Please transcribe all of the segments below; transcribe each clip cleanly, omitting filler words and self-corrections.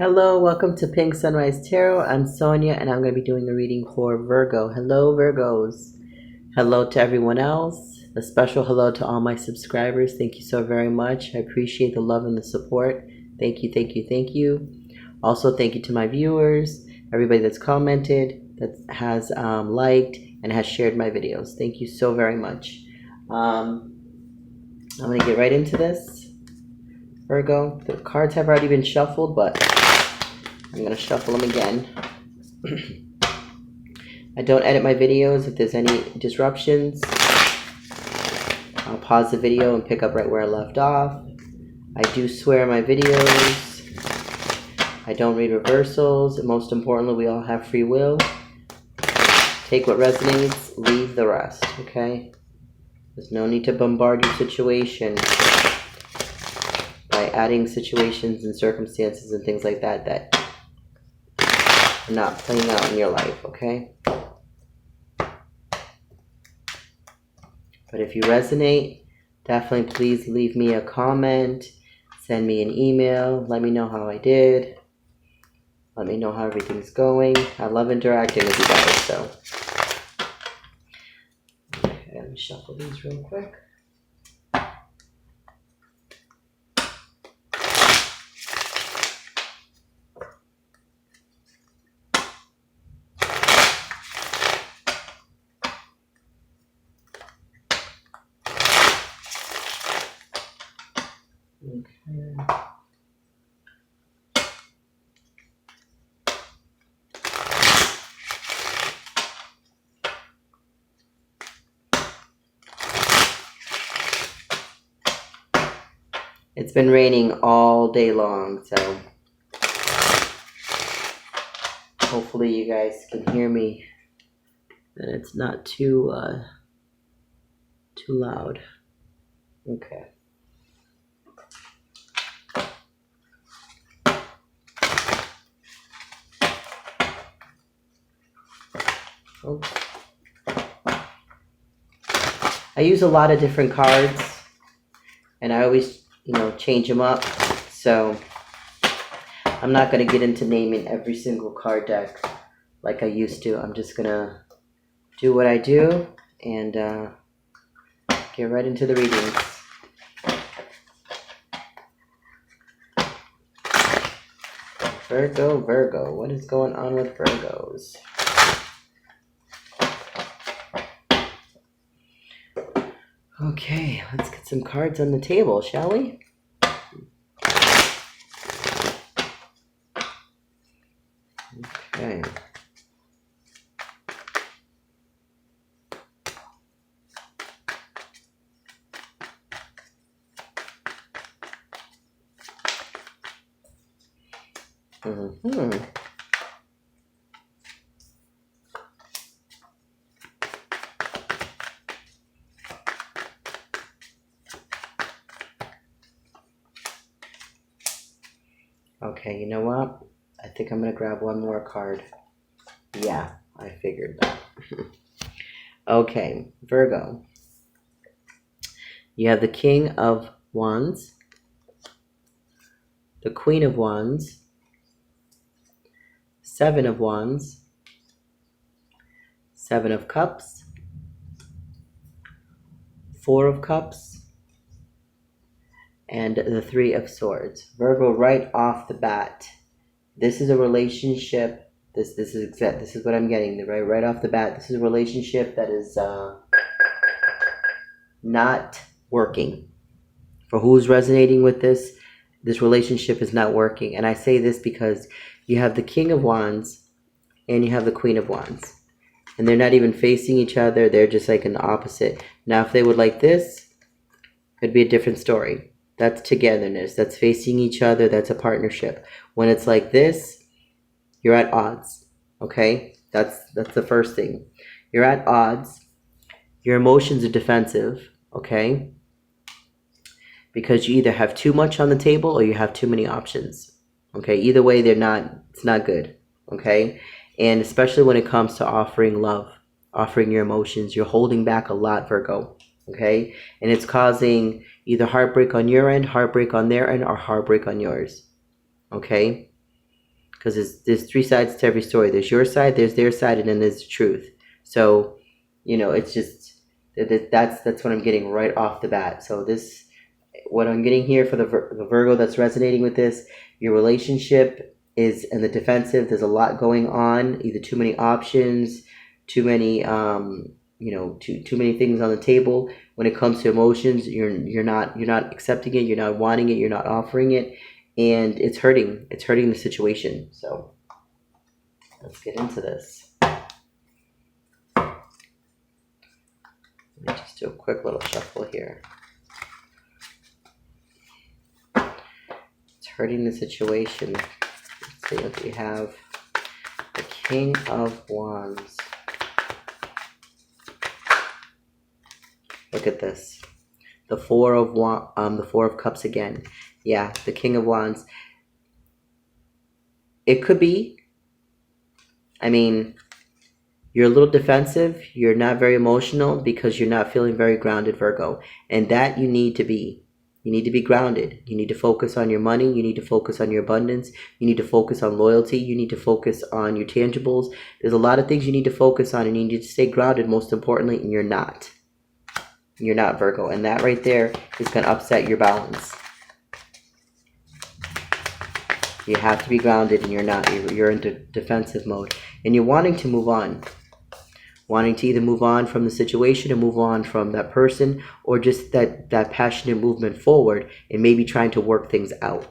Hello, welcome to Pink Sunrise Tarot. I'm Sonia and I'm going to be doing a reading for Virgo. Hello, Virgos. Hello to everyone else. A special hello to all my subscribers. Thank you so very much. I appreciate the love and the support. Thank you, thank you, thank you. Also, thank you to my viewers, everybody that's commented, that has liked, and has shared my videos. Thank you so very much. I'm going to get right into this. Virgo, the cards have already been shuffled, but I'm going to shuffle them again. I don't edit my videos. If there's any disruptions, I'll pause the video and pick up right where I left off. I do swear in my videos. I don't read reversals. And most importantly, we all have free will. Take what resonates, leave the rest, okay? There's no need to bombard your situation by adding situations and circumstances and things like that that are not playing out in your life, okay? But if you resonate, definitely please leave me a comment, send me an email, let me know how I did, let me know how everything's going. I love interacting with you guys, so. Okay, let me shuffle these real quick. Okay. It's been raining all day long, so hopefully you guys can hear me and it's not too loud. Okay. Oops. I use a lot of different cards and I always, change them up. So I'm not going to get into naming every single card deck like I used to. I'm just going to do what I do and get right into the readings. Virgo, what is going on with Virgos? Okay, let's get some cards on the table, shall we? Okay. Okay, you know what? I think I'm going to grab one more card. Yeah, I figured that. Okay, Virgo. You have the King of Wands, the Queen of Wands, Seven of Wands, Seven of Cups, Four of Cups, and the Three of Swords. Virgo, right off the bat, this is a relationship. This is what I'm getting. Right off the bat, this is a relationship that is not working. For who's resonating with this relationship is not working. And I say this because you have the King of Wands and you have the Queen of Wands, and they're not even facing each other. They're just like in the opposite. Now, if they would like this, it'd be a different story. That's togetherness. That's facing each other. That's a partnership. When it's like this, you're at odds. Okay? That's the first thing. You're at odds. Your emotions are defensive. Okay? Because you either have too much on the table or you have too many options. Okay? Either way, it's not good. Okay? And especially when it comes to offering love, offering your emotions, you're holding back a lot, Virgo. Okay? And it's causing either heartbreak on your end, heartbreak on their end, or heartbreak on yours. Okay? because there's three sides to every story. There's your side, there's their side, and then there's the truth. So, you know, it's just that's what I'm getting right off the bat. So this, what I'm getting here for the Virgo that's resonating with this, your relationship is in the defensive. There's a lot going on, either too many options, too many too many things on the table. When it comes to emotions, you're not accepting it, you're not wanting it, you're not offering it, and it's hurting the situation. So let's get into this. Let me just do a quick little shuffle here. It's hurting the situation. Let's see what we have. The King of Wands. Look at this. The Four of Cups again. Yeah, the King of Wands. It could be, I mean, you're a little defensive. You're not very emotional because you're not feeling very grounded, Virgo. And that you need to be. You need to be grounded. You need to focus on your money. You need to focus on your abundance. You need to focus on loyalty. You need to focus on your tangibles. There's a lot of things you need to focus on, and you need to stay grounded, most importantly, and you're not. You're not, Virgo. And that right there is going to upset your balance. You have to be grounded, and you're not. You're in defensive mode. And you're wanting to move on. Wanting to either move on from the situation or move on from that person, or just that passionate movement forward, and maybe trying to work things out.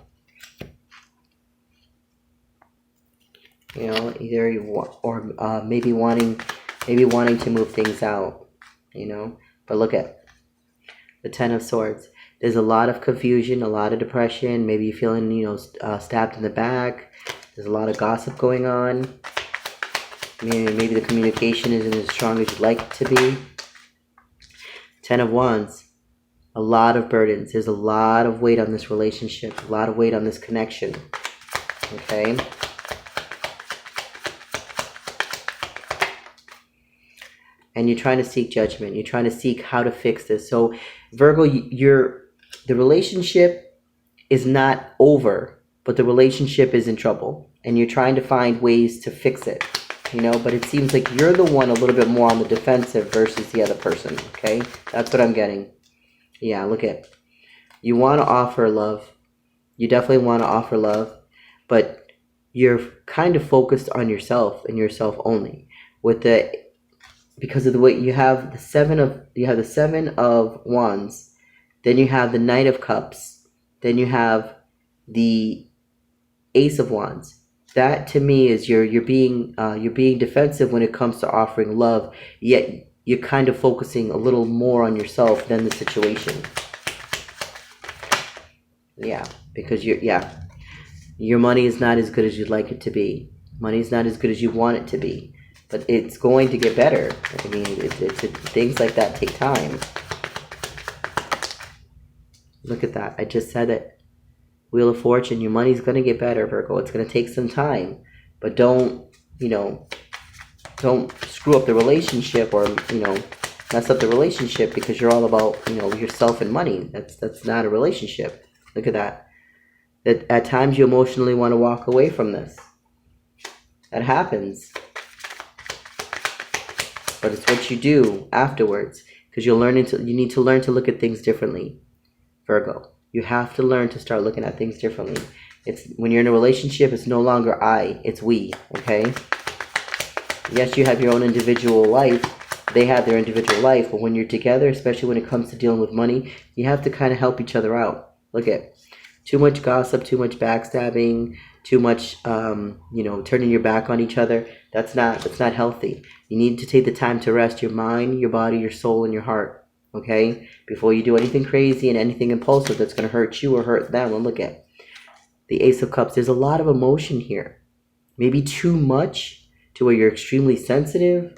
You know, either you want, or maybe wanting to move things out. You know, but look at the Ten of Swords. There's a lot of confusion, a lot of depression. Maybe you're feeling, stabbed in the back. There's a lot of gossip going on. Maybe the communication isn't as strong as you'd like it to be. Ten of Wands. A lot of burdens. There's a lot of weight on this relationship. A lot of weight on this connection. Okay? And you're trying to seek judgment. You're trying to seek how to fix this. So, Virgo, the relationship is not over, but the relationship is in trouble. And you're trying to find ways to fix it. But it seems like you're the one a little bit more on the defensive versus the other person, okay? That's what I'm getting. Yeah, look at, you want to offer love. You definitely want to offer love, but you're kind of focused on yourself and yourself only. Because of the way you have the Seven of Wands, then you have the Knight of Cups, then you have the Ace of Wands. That to me is you're being defensive when it comes to offering love, yet you're kind of focusing a little more on yourself than the situation. Yeah, because your money is not as good as you'd like it to be. Money is not as good as you want it to be, but it's going to get better. I mean, things like that take time. Look at that. I just said it. Wheel of Fortune, your money's going to get better, Virgo. It's going to take some time. But don't screw up the relationship, or, mess up the relationship because you're all about, yourself and money. That's not a relationship. Look at that. That at times you emotionally want to walk away from this. That happens. But it's what you do afterwards, because you need to learn to look at things differently, Virgo. You have to learn to start looking at things differently. When you're in a relationship, it's no longer I, it's we, okay? Yes, you have your own individual life. They have their individual life. But when you're together, especially when it comes to dealing with money, you have to kind of help each other out. Look at too much gossip, too much backstabbing, too much, turning your back on each other. That's not healthy. You need to take the time to rest your mind, your body, your soul, and your heart. Okay, before you do anything crazy and anything impulsive that's going to hurt you or hurt them. And look at the Ace of Cups. There's a lot of emotion here. Maybe too much to where you're extremely sensitive.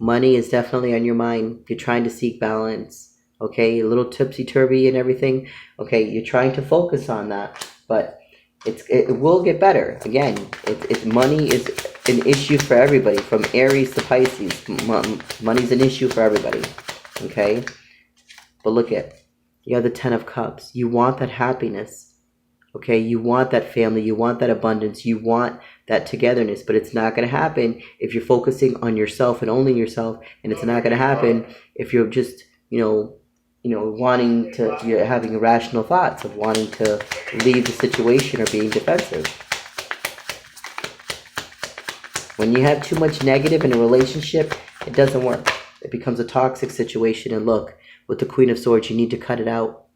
Money is definitely on your mind. You're trying to seek balance. Okay, a little tipsy-turvy and everything. Okay, you're trying to focus on that, but it will get better. Again, money is an issue for everybody, from Aries to Pisces. Money's an issue for everybody, okay? But look at, you have the 10 of Cups. You want that happiness, okay? You want that family. You want that abundance. You want that togetherness, but it's not going to happen if you're focusing on yourself and only yourself, and it's not going to happen if you're just, wanting to, you're having irrational thoughts of wanting to leave the situation or being defensive. When you have too much negative in a relationship, it doesn't work. It becomes a toxic situation. And look, with the Queen of Swords, you need to cut it out.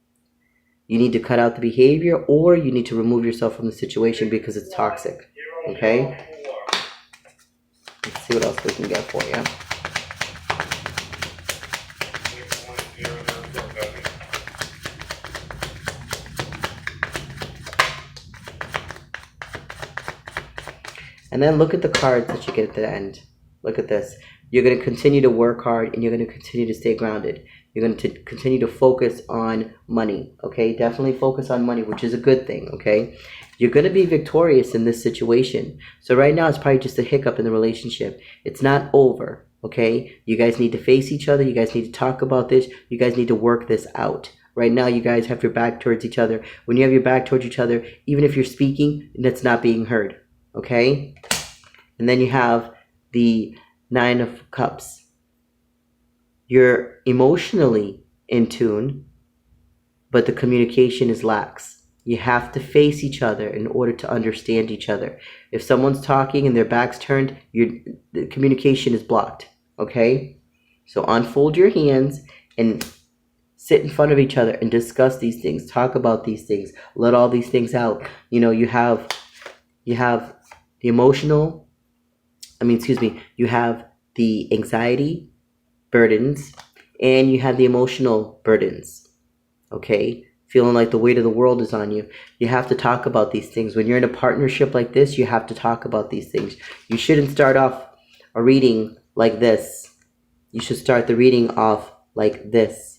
You need to cut out the behavior, or you need to remove yourself from the situation because it's toxic. Okay? Let's see what else we can get for you. And then look at the cards that you get at the end. Look at this. You're going to continue to work hard, and you're going to continue to stay grounded. You're going to continue to focus on money, okay? Definitely focus on money, which is a good thing, okay? You're going to be victorious in this situation. So right now, it's probably just a hiccup in the relationship. It's not over, okay? You guys need to face each other. You guys need to talk about this. You guys need to work this out. Right now, you guys have your back towards each other. When you have your back towards each other, even if you're speaking, that's not being heard, okay? And then you have the 9 of Cups. You're emotionally in tune, but the communication is lax. You have to face each other in order to understand each other. If someone's talking and their back's turned, the communication is blocked, okay? So unfold your hands and sit in front of each other and discuss these things. Talk about these things. Let all these things out. You have the emotional, you have the anxiety burdens, and you have the emotional burdens, okay? Feeling like the weight of the world is on you. You have to talk about these things. When you're in a partnership like this, you have to talk about these things. You shouldn't start off a reading like this. You should start the reading off like this.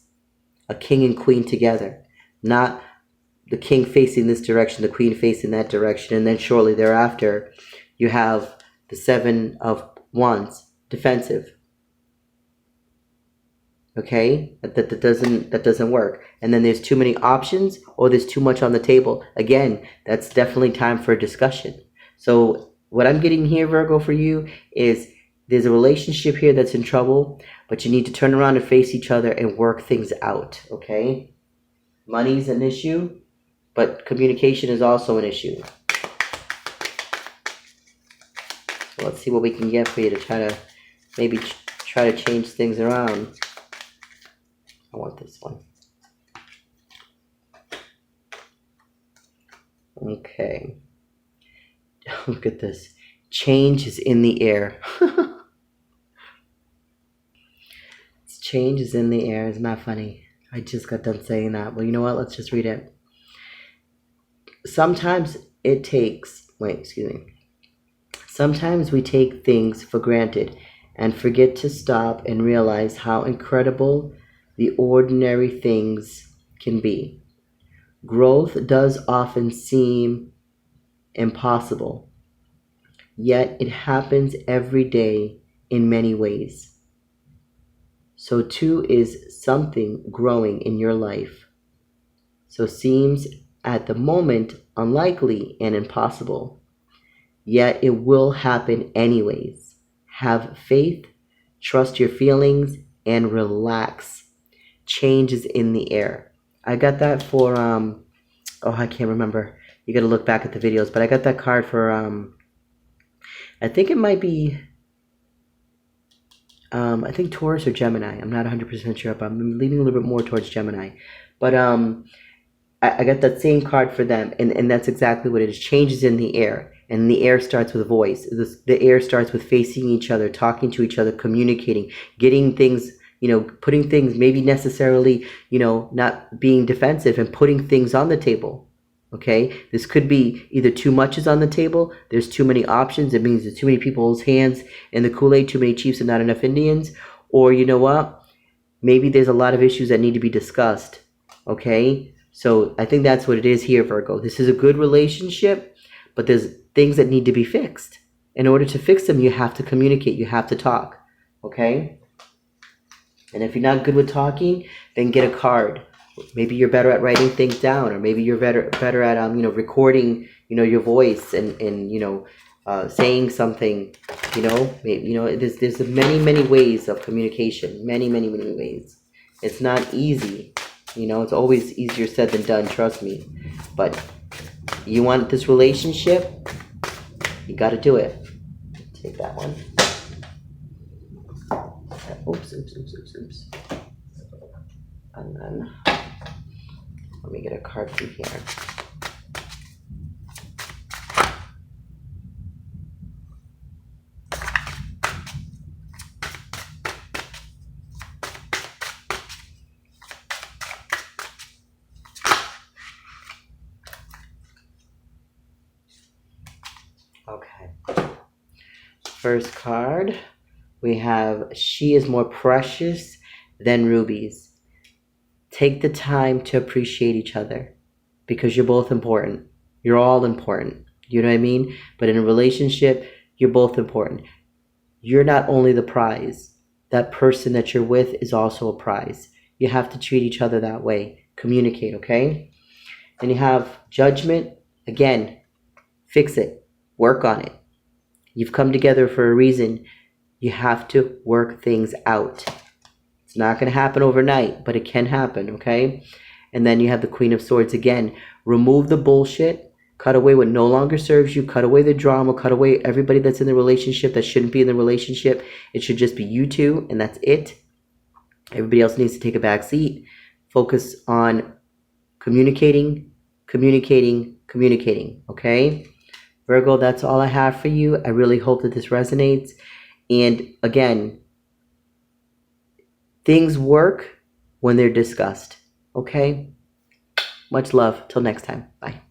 A king and queen together. Not the king facing this direction, the queen facing that direction, and then shortly thereafter, you have the 7 of Wands, defensive. Okay, that doesn't work. And then there's too many options, or there's too much on the table. Again, that's definitely time for a discussion. So what I'm getting here, Virgo, for you is there's a relationship here that's in trouble, but you need to turn around and face each other and work things out. Okay, money's an issue, but communication is also an issue. So let's see what we can get for you to try to change things around. I want this one. Okay. Look at this. Change is in the air. Change is in the air. Isn't that funny? I just got done saying that. Well, you know what? Let's just read it. Sometimes we take things for granted and forget to stop and realize how incredible the ordinary things can be. Growth does often seem impossible, yet it happens every day in many ways. So too is something growing in your life. So seems at the moment unlikely and impossible, yet it will happen anyways. Have faith, trust your feelings, and relax. Change is in the air. I got that for, I can't remember. You got to look back at the videos, but I got that card for, I think it might be, I think Taurus or Gemini. I'm not 100% sure, but I'm leaning a little bit more towards Gemini. But I got that same card for them, and that's exactly what it is. Change is in the air, and the air starts with voice. The air starts with facing each other, talking to each other, communicating, getting things, putting things, maybe necessarily, not being defensive, and putting things on the table. Okay, this could be either too much is on the table, there's too many options, it means there's too many people's hands in the Kool-Aid, too many chiefs and not enough Indians, or you know what, maybe there's a lot of issues that need to be discussed. Okay, so I think that's what it is here, Virgo. This is a good relationship, but there's things that need to be fixed, In order to fix them, you have to communicate. You have to talk. Okay? And if you're not good with talking, then get a card. Maybe you're better at writing things down, or maybe you're better at recording your voice and saying something. There's many ways of communication. Many ways. It's not easy. It's always easier said than done. Trust me. But you want this relationship, you got to do it. Take that one. Oops. And then let me get a card from here. Okay. First card, we have she is more precious than rubies. Take the time to appreciate each other because you're both important. You're all important. You know what I mean? But in a relationship, you're both important. You're not only the prize. That person that you're with is also a prize. You have to treat each other that way. Communicate, okay? And you have judgment. Again, fix it. Work on it. You've come together for a reason. You have to work things out. It's not going to happen overnight, but it can happen, okay? And then you have the Queen of Swords again. Remove the bullshit. Cut away what no longer serves you. Cut away the drama. Cut away everybody that's in the relationship that shouldn't be in the relationship. It should just be you two, and that's it. Everybody else needs to take a back seat. Focus on communicating, okay? Virgo, that's all I have for you. I really hope that this resonates. And again, things work when they're discussed. Okay? Much love. Till next time. Bye.